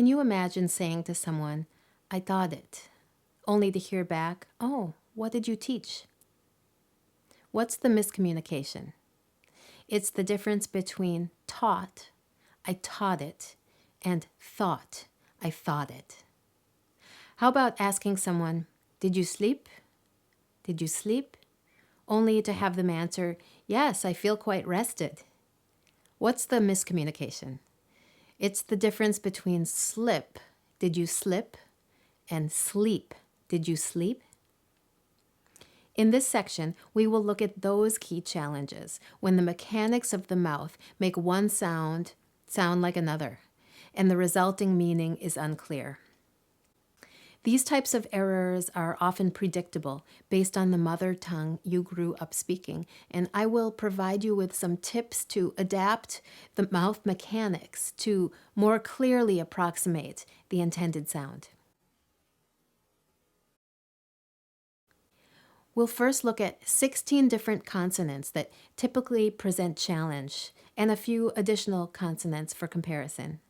Can you imagine saying to someone, I taught it, only to hear back, oh, what did you teach? What's the miscommunication? It's the difference between taught, I taught it, and thought, I thought it. How about asking someone, did you sleep? Did you sleep? Only to have them answer, yes, I feel quite rested. What's the miscommunication? It's the difference between slip, did you slip, and sleep, did you sleep? In this section, we will look at those key challenges when the mechanics of the mouth make one sound sound like another, and the resulting meaning is unclear. These types of errors are often predictable based on the mother tongue you grew up speaking, and I will provide you with some tips to adapt the mouth mechanics to more clearly approximate the intended sound. We'll first look at 16 different consonants that typically present challenge and a few additional consonants for comparison,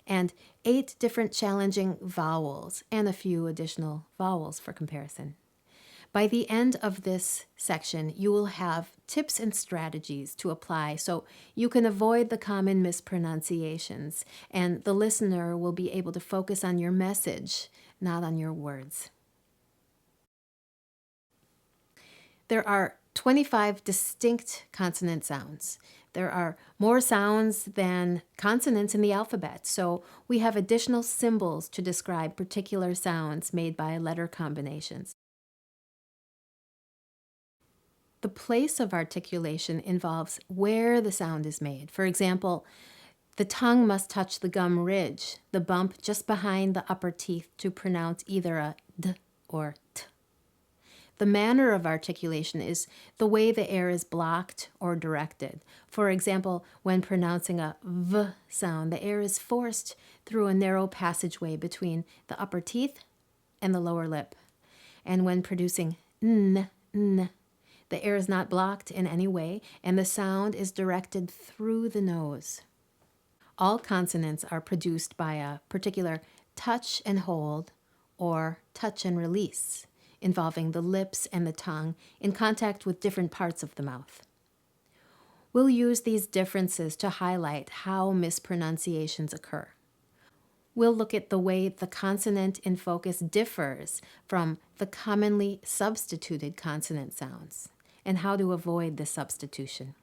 and 8 different challenging vowels and a few additional vowels for comparison. By the end of this section, you will have tips and strategies to apply so you can avoid the common mispronunciations, and the listener will be able to focus on your message, not on your words. There are 25 distinct consonant sounds. There are more sounds than consonants in the alphabet, so we have additional symbols to describe particular sounds made by letter combinations. The place of articulation involves where the sound is made. For example, the tongue must touch the gum ridge, the bump just behind the upper teeth, to pronounce either a d or t. The manner of articulation is the way the air is blocked or directed. For example, when pronouncing a v sound, the air is forced through a narrow passageway between the upper teeth and the lower lip. And when producing n, the air is not blocked in any way, and the sound is directed through the nose. All consonants are produced by a particular touch and hold or touch and release, involving the lips and the tongue in contact with different parts of the mouth. We'll use these differences to highlight how mispronunciations occur. We'll look at the way the consonant in focus differs from the commonly substituted consonant sounds, and how to avoid the substitution.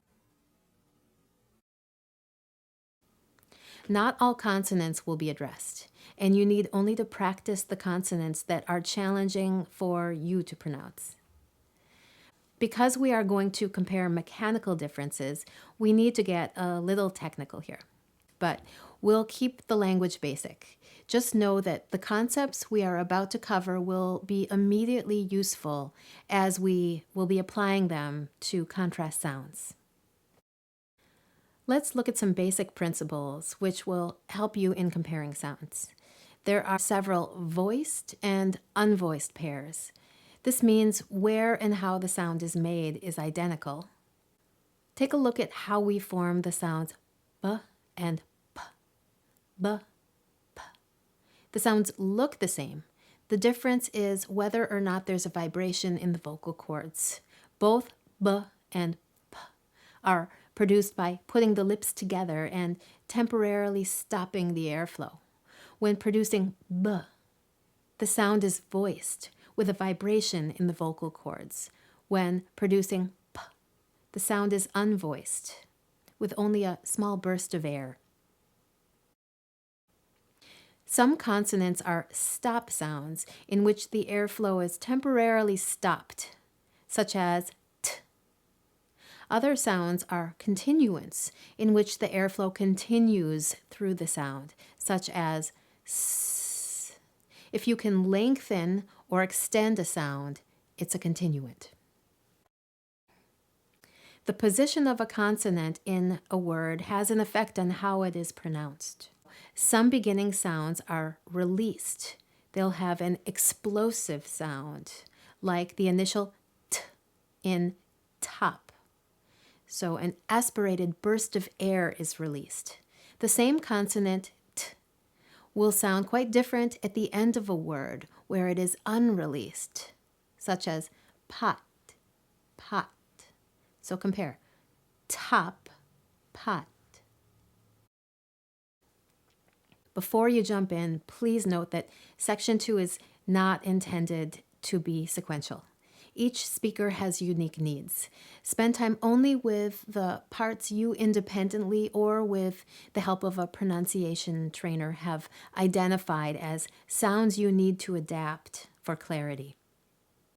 Not all consonants will be addressed, and you need only to practice the consonants that are challenging for you to pronounce. Because we are going to compare mechanical differences, we need to get a little technical here. But we'll keep the language basic. Just know that the concepts we are about to cover will be immediately useful as we will be applying them to contrast sounds. Let's look at some basic principles which will help you in comparing sounds. There are several voiced and unvoiced pairs. This means where and how the sound is made is identical. Take a look at how we form the sounds b and p, b, p. The sounds look the same. The difference is whether or not there's a vibration in the vocal cords. Both b and p are produced by putting the lips together and temporarily stopping the airflow. When producing b, the sound is voiced with a vibration in the vocal cords. When producing p, the sound is unvoiced with only a small burst of air. Some consonants are stop sounds in which the airflow is temporarily stopped, such as t. Other sounds are continuants, in which the airflow continues through the sound, such as s. If you can lengthen or extend a sound, it's a continuant. The position of a consonant in a word has an effect on how it is pronounced. Some beginning sounds are released. They'll have an explosive sound, like the initial t in top. So an aspirated burst of air is released. The same consonant t will sound quite different at the end of a word where it is unreleased, such as pot, pot. So compare top, pot. Before you jump in, please note that Section 2 is not intended to be sequential. Each speaker has unique needs. Spend time only with the parts you independently or with the help of a pronunciation trainer have identified as sounds you need to adapt for clarity.